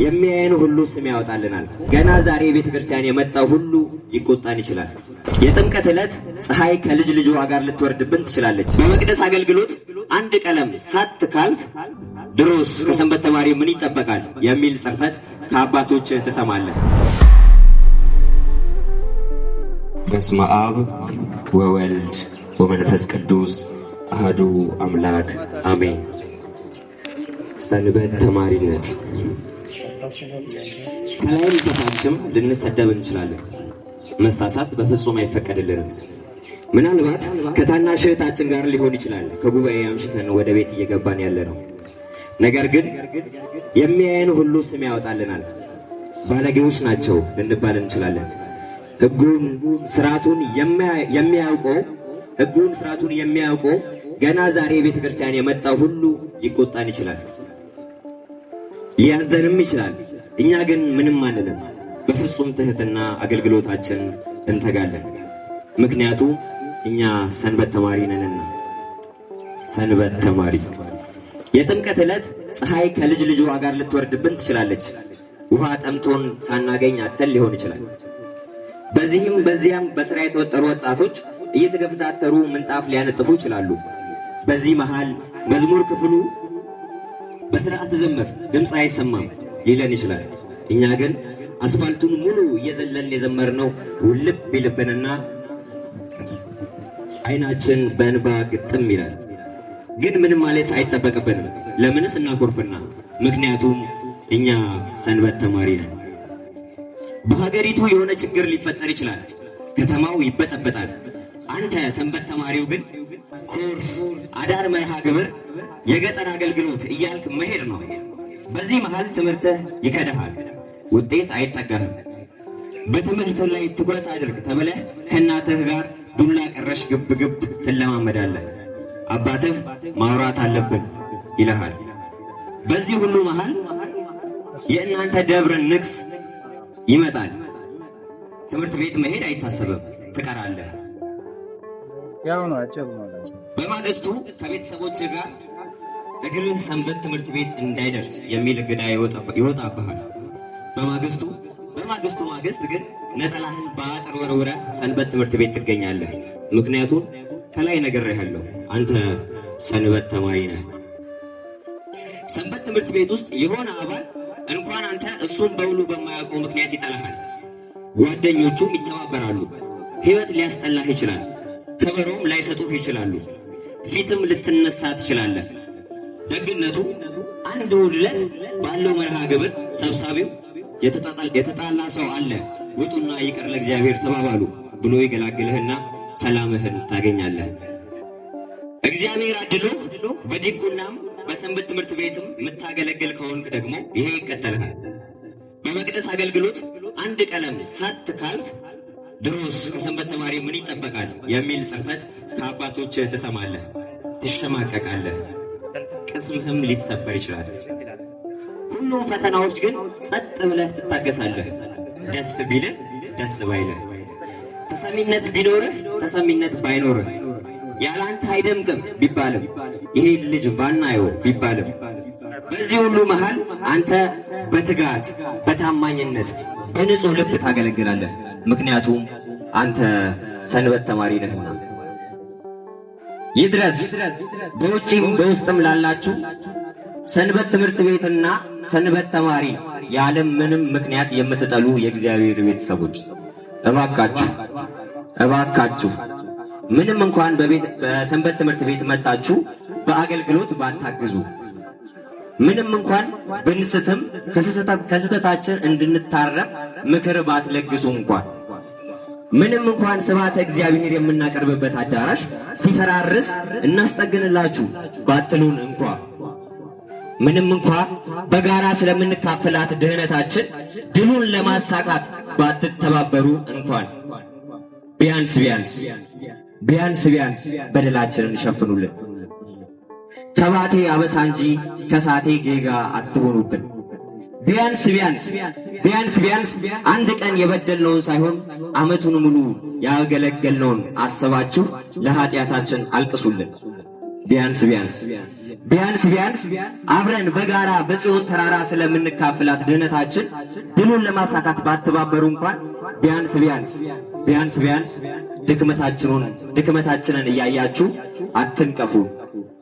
የሚያየን ሁሉ ስም ያወጣልናል። ገና ዛሬ ቤተ ክርስቲያን የመጣው ሁሉ ሊቆጣን ይችላል። የጥምቀት ዕለት ፀሐይ ከልጅ ልጇ ጋር ልትወርድብን ትችላለች። በመቅደስ አገልግሎት አንድ ቀለም ሳት ካልክ ድሮስ ከሰንበት ተማሪ ምን ይጠበቃል የሚል ጽርፈት ከአባቶች ትሰማለህ። በስመ አብ ወወልድ ወመንፈስ ቅዱስ አሐዱ አምላክ አሜን። ሰንበት ተማሪነት ከላይም ከታችም ልንሰደብ እንችላለን። መሳሳት በፍጹም አይፈቀድልንም። ምናልባት ከታናሽ እህታችን ጋር ሊሆን ይችላል ከጉባኤ አምሽተን ወደ ቤት እየገባን ያለ ነው። ነገር ግን የሚያየን ሁሉ ስም ያወጣልናል። ባለጌዎች ናቸው ልንባል እንችላለን። ሕጉን ስርዓቱን የሚያውቀው ገና ዛሬ ቤተ ክርስቲያን የመጣው ሁሉ ሊቆጣን ይችላል፣ ሊያዘንም ይችላል። እኛ ግን ምንም አንልም። በፍጹም ትህትና አገልግሎታችን እንተጋለን። ምክንያቱም እኛ ሰንበት ተማሪ ነንና። ሰንበት ተማሪ የጥምቀት ዕለት ፀሐይ ከልጅ ልጇ ጋር ልትወርድብን ትችላለች። ውሃ ጠምቶን ሳናገኝ አተን ሊሆን ይችላል። በዚህም በዚያም በስራ የተወጠሩ ወጣቶች እየተገፈታተሩ ምንጣፍ ሊያነጥፉ ይችላሉ። በዚህ መሃል መዝሙር ክፍሉ በስርዓት ዘመር ድምፅ አይሰማም ሊለን ይችላል። እኛ ግን አስፋልቱን ሙሉ እየዘለልን የዘመርነው ውልብ ይልብንና አይናችን በእንባ ግጥም ይላል። ግን ምንም ማለት አይጠበቅብንም። ለምንስ እናኮርፍና? ምክንያቱም እኛ ሰንበት ተማሪ ነን። በሀገሪቱ የሆነ ችግር ሊፈጠር ይችላል። ከተማው ይበጠበጣል። አንተ ሰንበት ተማሪው ግን ኮርስ፣ አዳር፣ መርሃ ግብር፣ የገጠር አገልግሎት እያልክ መሄድ ነው። በዚህ መሃል ትምህርትህ ይከዳሃል፣ ውጤት አይጠጋህም። በትምህርት ላይ ትኩረት አድርግ ተብለህ ከእናትህ ጋር ዱላ ቀረሽ ግብ ትለማመዳለህ። አባትህ ማውራት አለብን ይልሃል። በዚህ ሁሉ መሃል የእናንተ ደብረ ንግስ ይመጣል። ትምህርት ቤት መሄድ አይታሰብም፣ ትቀራለህ። በማግስቱ ከቤተሰቦች ጋር እግርህ ሰንበት ትምህርት ቤት እንዳይደርስ የሚል እገዳ ይወጣብሃል። በማግስቱ ማግስት ግን ነጠላህን በአጥር ወርውረህ ሰንበት ትምህርት ቤት ትገኛለህ። ምክንያቱም ከላይ ነግሬሃለሁ፣ አንተ ሰንበት ተማሪ ነህ። ሰንበት ትምህርት ቤት ውስጥ የሆነ አባል እንኳን አንተ እሱም በውሉ በማያውቀው ምክንያት ይጠላሃል። ጓደኞቹም ይተባበራሉ። ሕይወት ሊያስጠላህ ይችላል። ከበሮም ላይሰጡህ ይችላሉ። ፊትም ልትነሳ ትችላለህ። ደግነቱ አንድ ውድለት ባለው መርሃ ግብር ሰብሳቢው የተጣላ ሰው አለ፣ ውጡና ይቅር ለእግዚአብሔር ተባባሉ ብሎ ይገላግልህና ሰላምህን ታገኛለህ። እግዚአብሔር አድሎህ በዲቁናም በሰንበት ትምህርት ቤትም የምታገለግል ከሆንክ ደግሞ ይሄ ይከተልሃል። በመቅደስ አገልግሎት አንድ ቀለም ሳት ካልክ ድሮስ ከሰንበት ተማሪ ምን ይጠበቃል የሚል ጽርፈት ከአባቶች ትሰማለህ፣ ትሸማቀቃለህ፣ ቅስምህም ሊሰበር ይችላል። ሁሉም ፈተናዎች ግን ጸጥ ብለህ ትታገሳለህ። ደስ ቢልህ ደስ ባይልህ፣ ተሰሚነት ቢኖርህ ተሰሚነት ባይኖርህ፣ ያላንተ አይደምቅም ቢባልም ይሄ ልጅ ባናየው ቢባልም፣ በዚህ ሁሉ መሃል አንተ በትጋት በታማኝነት በንጹህ ልብ ታገለግላለህ። ምክንያቱም አንተ ሰንበት ተማሪ ነህና። ይድረስ በውጪም በውስጥም ላላችሁ ሰንበት ትምህርት ቤትና ሰንበት ተማሪ ያለም ምንም ምክንያት የምትጠሉ የእግዚአብሔር ቤተሰቦች እባካችሁ ምንም እንኳን በሰንበት ትምህርት ቤት መጣችሁ በአገልግሎት ባታግዙ፣ ምንም እንኳን ብንስትም ከስህተታችን እንድንታረም ምክር ባትለግሱ እንኳን፣ ምንም እንኳን ስብሐተ እግዚአብሔር የምናቀርብበት አዳራሽ ሲፈራርስ እናስጠግንላችሁ ባትሉን እንኳን፣ ምንም እንኳን በጋራ ስለምንካፈላት ድህነታችን ድሉን ለማሳካት ባትተባበሩ እንኳን ቢያንስ በደላችንን ሸፍኑልን። ከባቴ አበሳ እንጂ ከሳቴ ጌጋ አትሆኑብን። ቢያንስ አንድ ቀን የበደልነውን ሳይሆን ዓመቱን ሙሉ ያገለገልነውን አስባችሁ ለኃጢአታችን አልቅሱልን። ቢያንስ አብረን በጋራ በጽዮን ተራራ ስለምንካፈላት ድህነታችን ድሉን ለማሳካት ባተባበሩ እንኳን ቢያንስ ድክመታችንን እያያችሁ አትንቀፉ።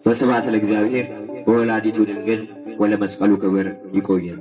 ወስብሐት ለእግዚአብሔር ወወላዲቱ ድንግል ወለመስቀሉ ክብር። ይቆየን።